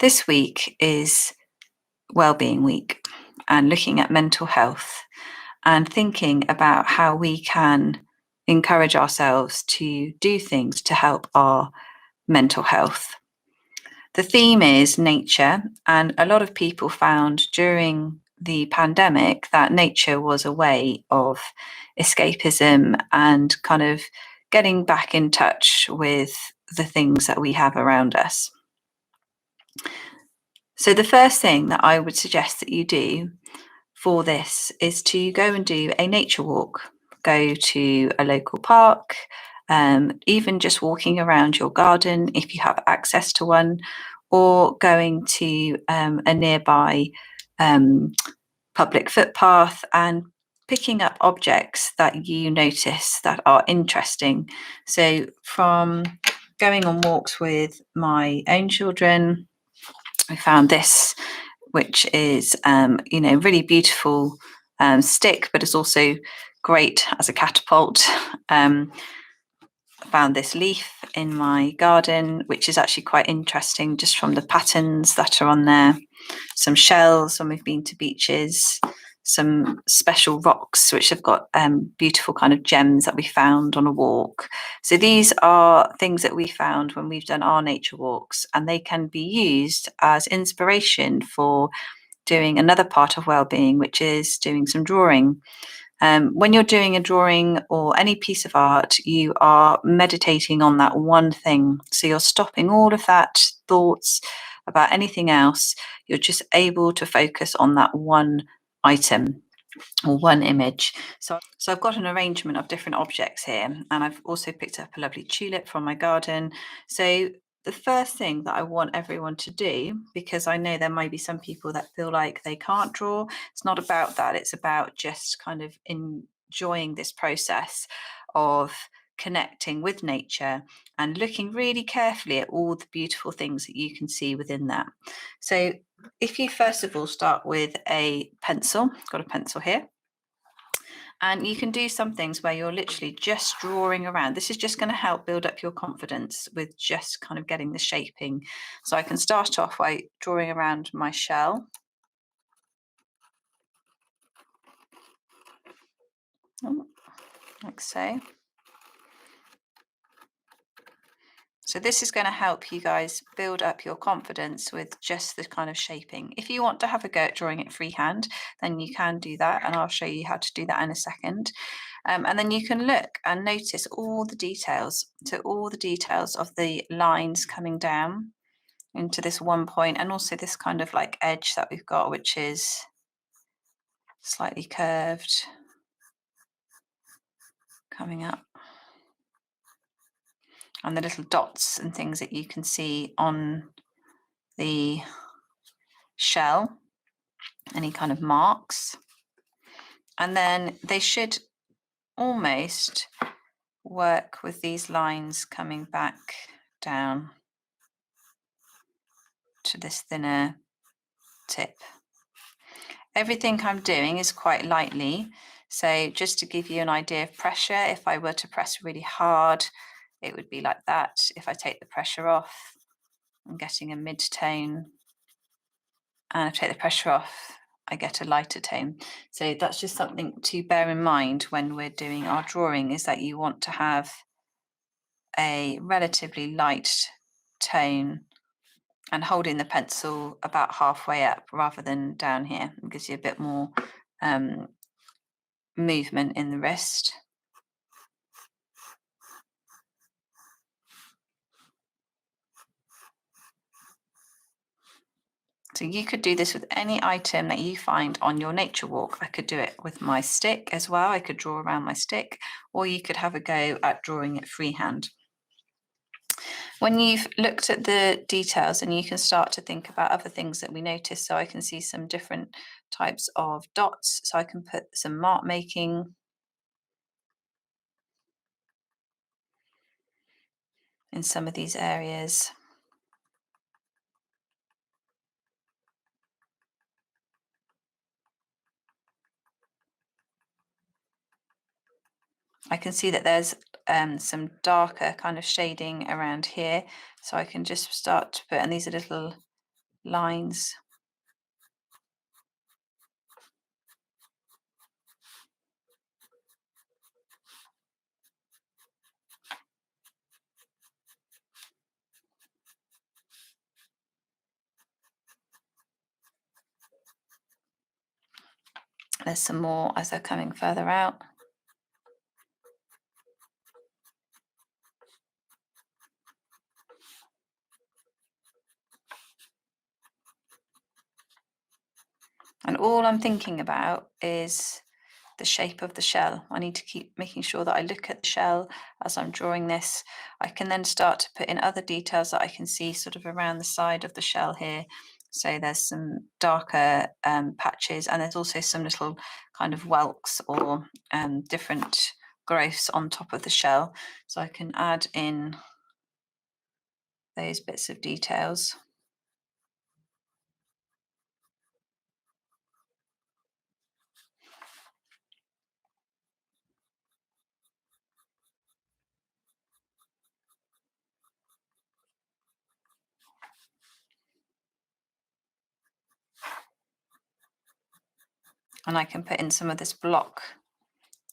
This week is Wellbeing Week and looking at mental health and thinking about how we can encourage ourselves to do things to help our mental health. The theme is nature, and a lot of people found during the pandemic that nature was a way of escapism and kind of getting back in touch with the things that we have around us. So, the first thing that I would suggest that you do for this is to go and do a nature walk. Go to a local park, even just walking around your garden if you have access to one, or going to a nearby um, public footpath and picking up objects that you notice that are interesting. So, from going on walks with my own children, I found this, which is really beautiful stick, but it's also great as a catapult. I found this leaf in my garden, which is actually quite interesting just from the patterns that are on there. Some shells when we've been to beaches, some special rocks which have got beautiful kind of gems that we found on a walk. So these are things that we found when we've done our nature walks, and they can be used as inspiration for doing another part of well-being, which is doing some drawing. When you're doing a drawing or any piece of art, you are meditating on that one thing. So you're stopping all of that thoughts about anything else. You're just able to focus on that one item or one image. So I've got an arrangement of different objects here, and I've also picked up a lovely tulip from my garden. So the first thing that I want everyone to do, because I know there might be some people that feel like they can't draw, it's not about that. It's about just kind of enjoying this process of connecting with nature and looking really carefully at all the beautiful things that you can see within that. So if you first of all start with a pencil, got a pencil here, and you can do some things where you're literally just drawing around. This is just going to help build up your confidence with just kind of getting the shaping. So I can start off by drawing around my shell. Like so. So this is going to help you guys build up your confidence with just the kind of shaping. If you want to have a go at drawing it freehand, then you can do that, and I'll show you how to do that in a second. And then you can look and notice all the details. So all the details of the lines coming down into this one point, and also this kind of like edge that we've got, which is slightly curved, coming up. And the little dots and things that you can see on the shell, any kind of marks. And then they should almost work with these lines coming back down to this thinner tip. Everything I'm doing is quite lightly. So just to give you an idea of pressure, if I were to press really hard, it would be like that. If I take the pressure off, I'm getting a mid-tone. And if I take the pressure off, I get a lighter tone. So that's just something to bear in mind when we're doing our drawing, is that you want to have a relatively light tone and holding the pencil about halfway up rather than down here. It gives you a bit more movement in the wrist. So you could do this with any item that you find on your nature walk. I could do it with my stick as well. I could draw around my stick, or you could have a go at drawing it freehand. When you've looked at the details, and you can start to think about other things that we notice. So I can see some different types of dots. So I can put some mark making in some of these areas. I can see that there's some darker kind of shading around here. So I can just start to put, and these are little lines. There's some more as they're coming further out. And all I'm thinking about is the shape of the shell. I need to keep making sure that I look at the shell as I'm drawing this. I can then start to put in other details that I can see sort of around the side of the shell here. So there's some darker patches, and there's also some little kind of whelks or different growths on top of the shell. So I can add in those bits of details. And I can put in some of this block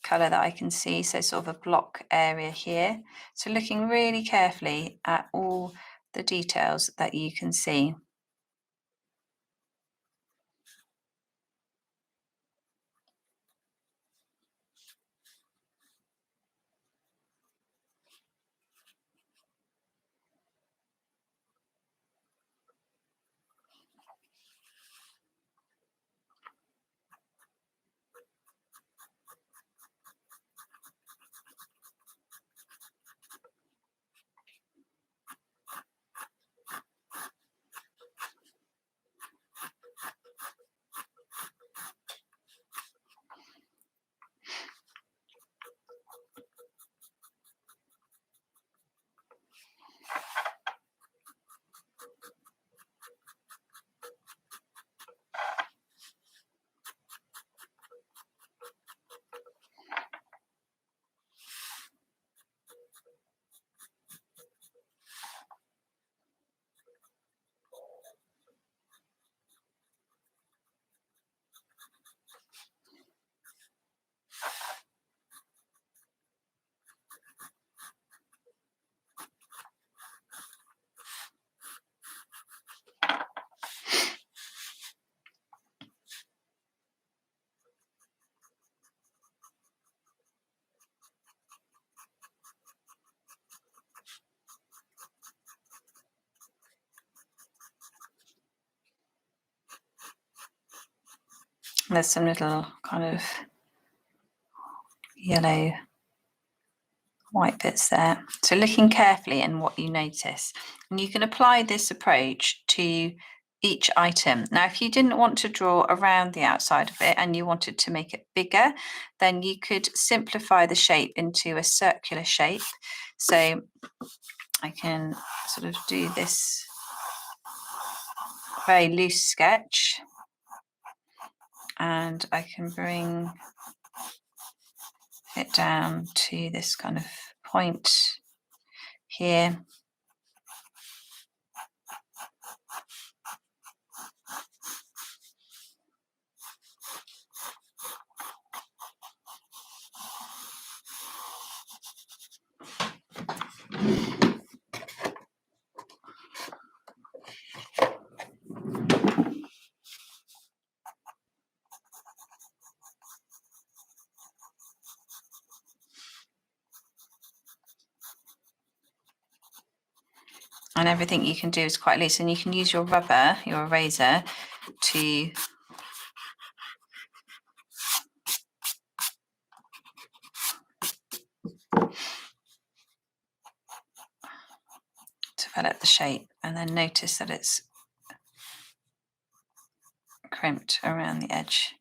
colour that I can see, so sort of a block area here. So looking really carefully at all the details that you can see. There's some little kind of yellow white bits there. So looking carefully in what you notice, and you can apply this approach to each item. Now, if you didn't want to draw around the outside of it and you wanted to make it bigger, then you could simplify the shape into a circular shape. So I can sort of do this very loose sketch, and I can bring it down to this kind of point here. And everything you can do is quite loose, and you can use your rubber, your eraser, to develop the shape, and then notice that it's crimped around the edge.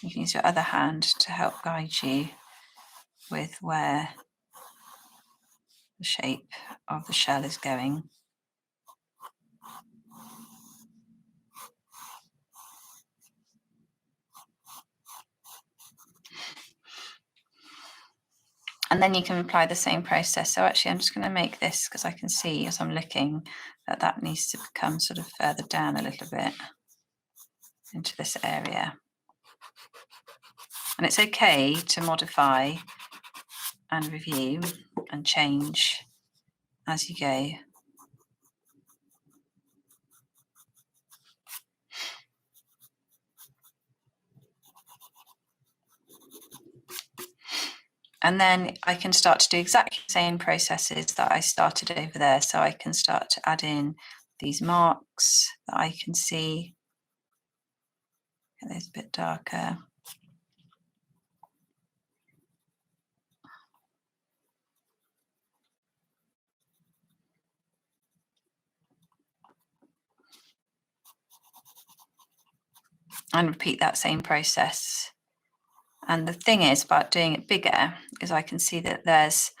You can use your other hand to help guide you with where the shape of the shell is going. And then you can apply the same process. So actually I'm just going to make this, because I can see as I'm looking that that needs to become sort of further down a little bit into this area. And it's okay to modify and review and change as you go. And then I can start to do exactly the same processes that I started over there. So I can start to add in these marks that I can see. Get those a bit darker. And repeat that same process. And the thing is about doing it bigger is I can see that there's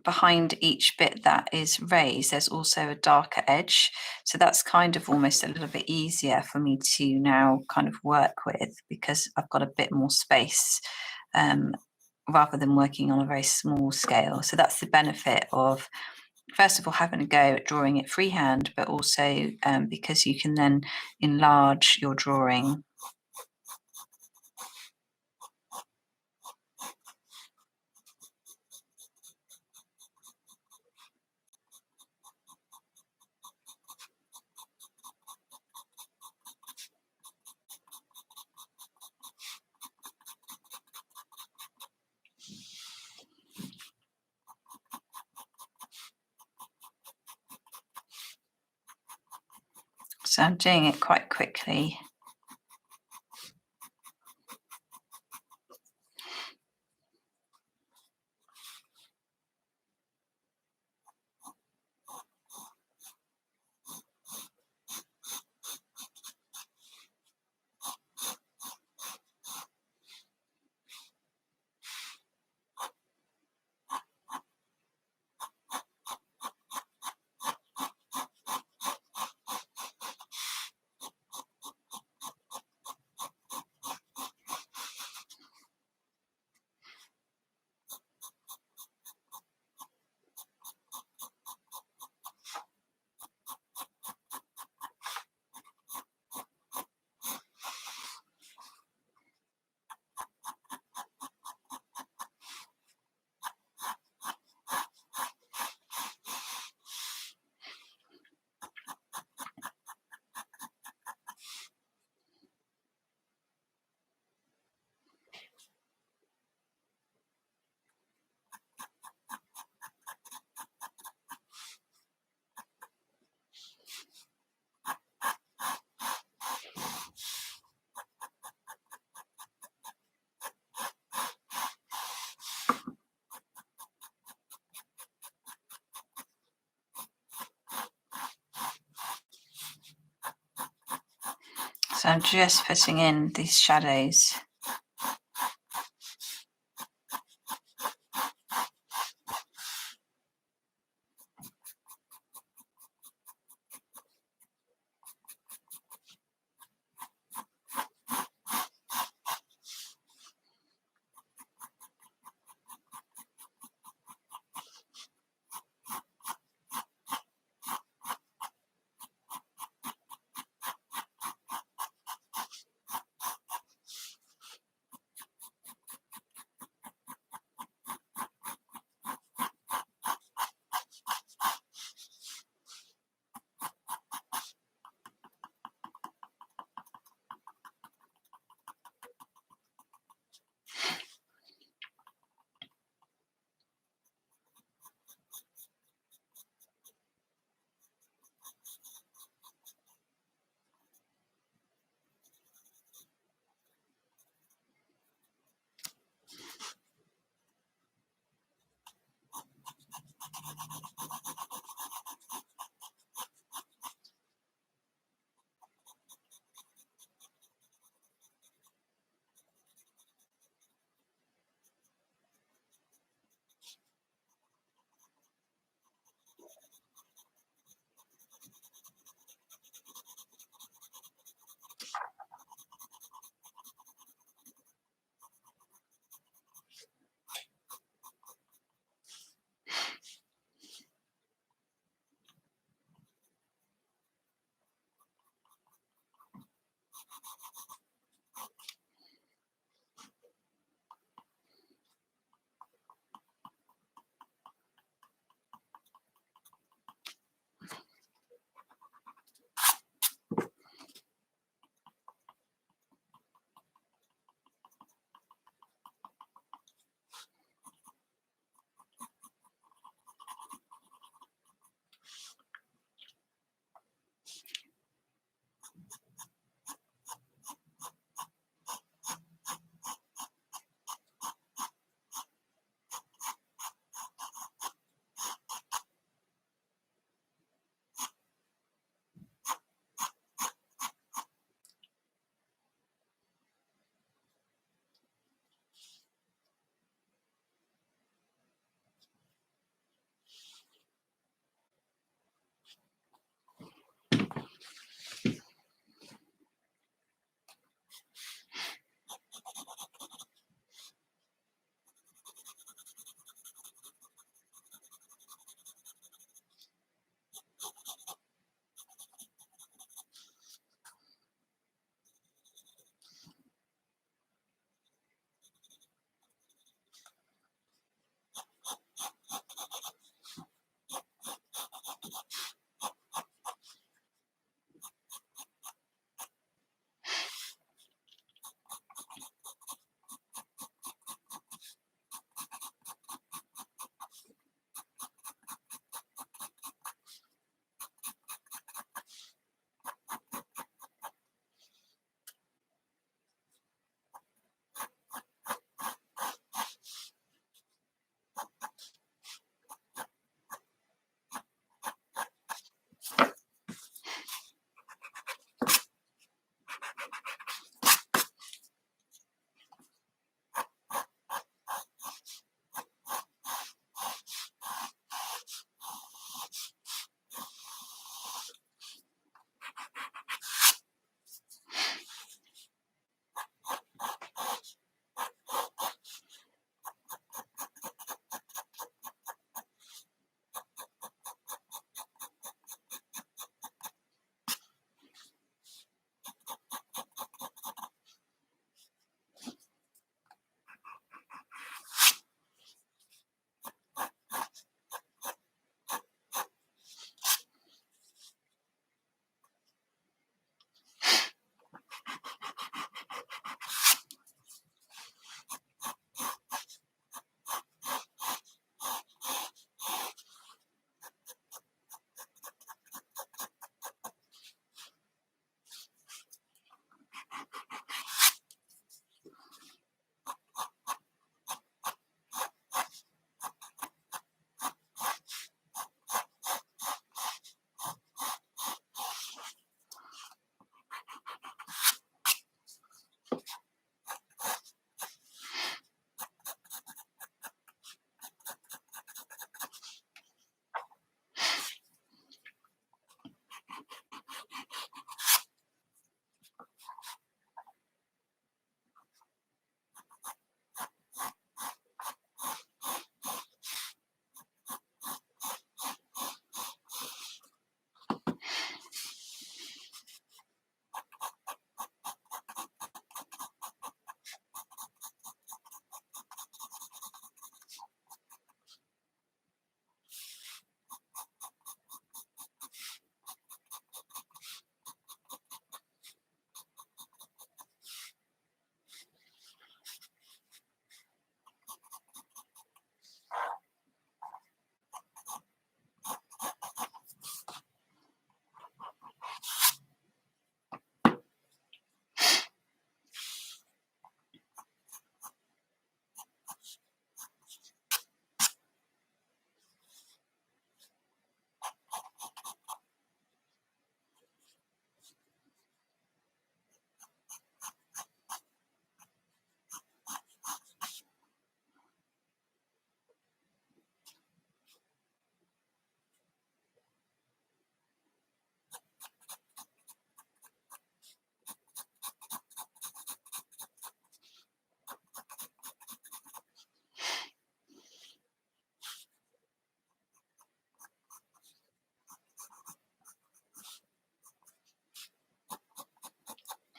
behind each bit that is raised, there's also a darker edge. So that's kind of almost a little bit easier for me to now kind of work with, because I've got a bit more space rather than working on a very small scale. So that's the benefit of, first of all, having a go at drawing it freehand, but also because you can then enlarge your drawing. So I'm doing it quite quickly. So I'm just putting in these shadows.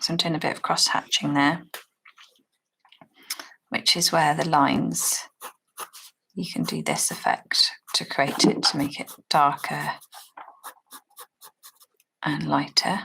So I'm doing a bit of cross hatching there, which is where the lines, you can do this effect to create it, to make it darker and lighter.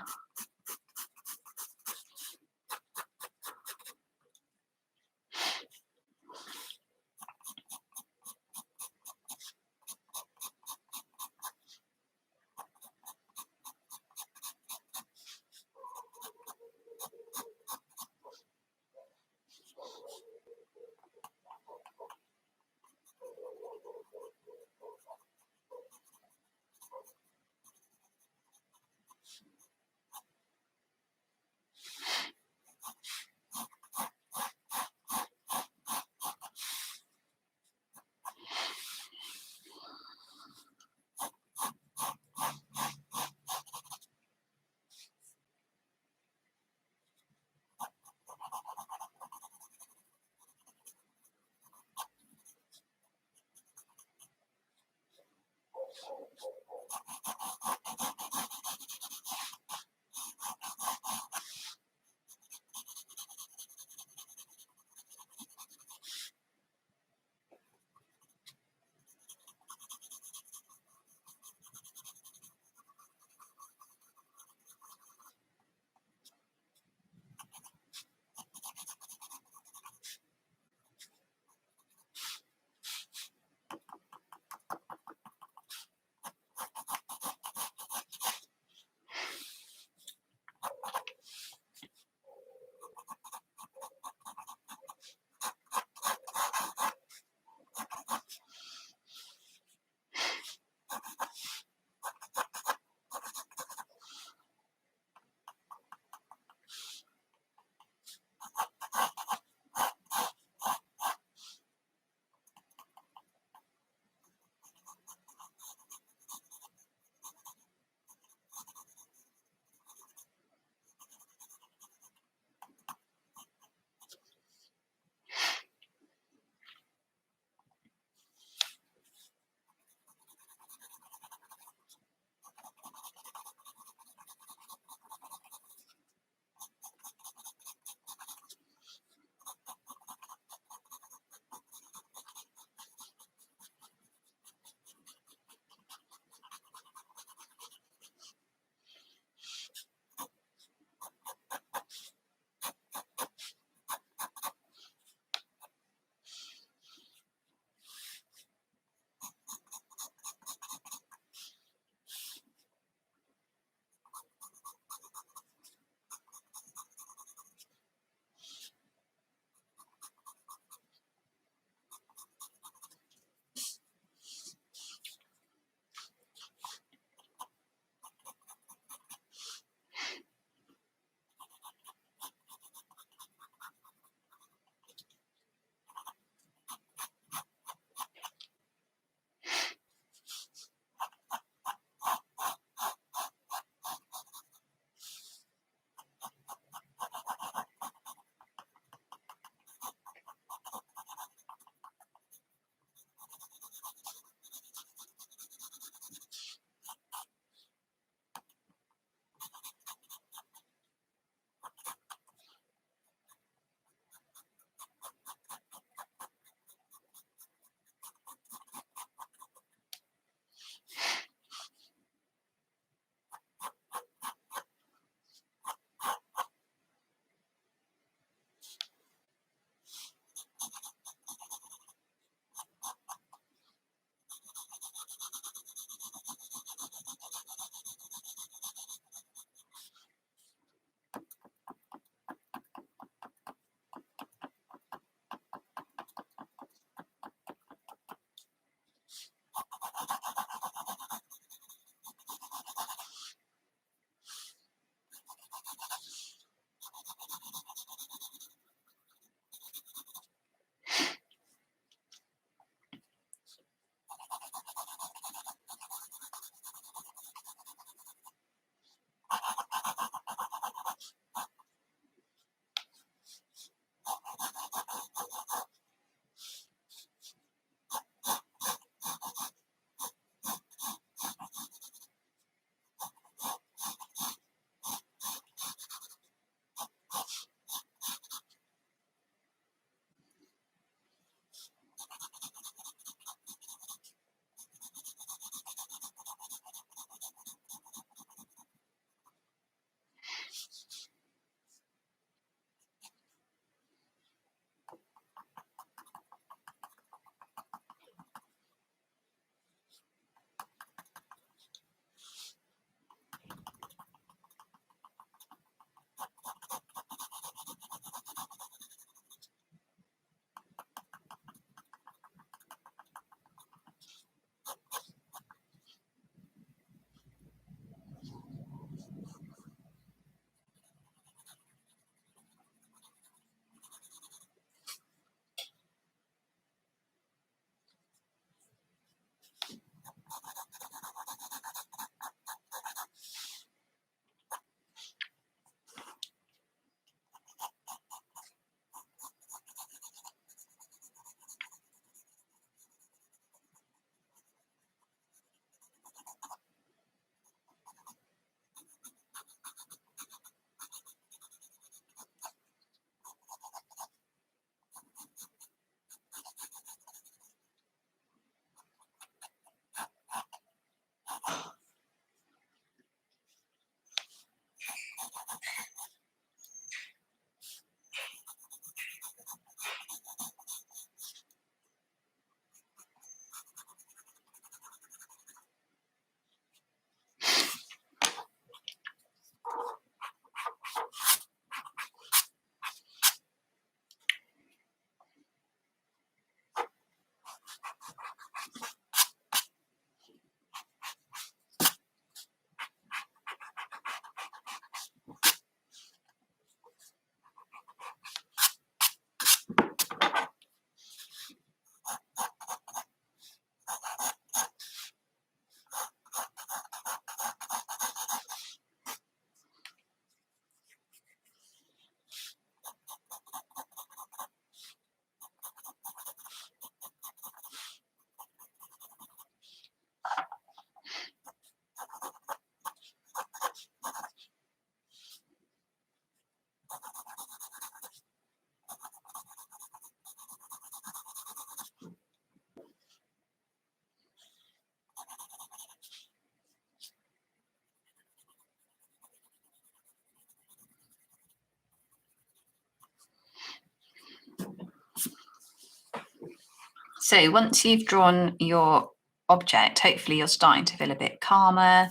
So once you've drawn your object, hopefully you're starting to feel a bit calmer.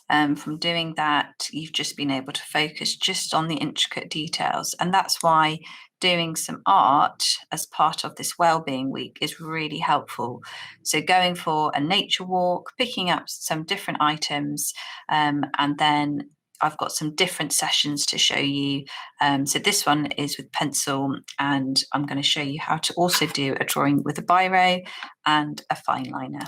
From doing that, you've just been able to focus just on the intricate details. And that's why doing some art as part of this Wellbeing Week is really helpful. So going for a nature walk, picking up some different items, and then I've got some different sessions to show you. So this one is with pencil, and I'm going to show you how to also do a drawing with a biro and a fine liner.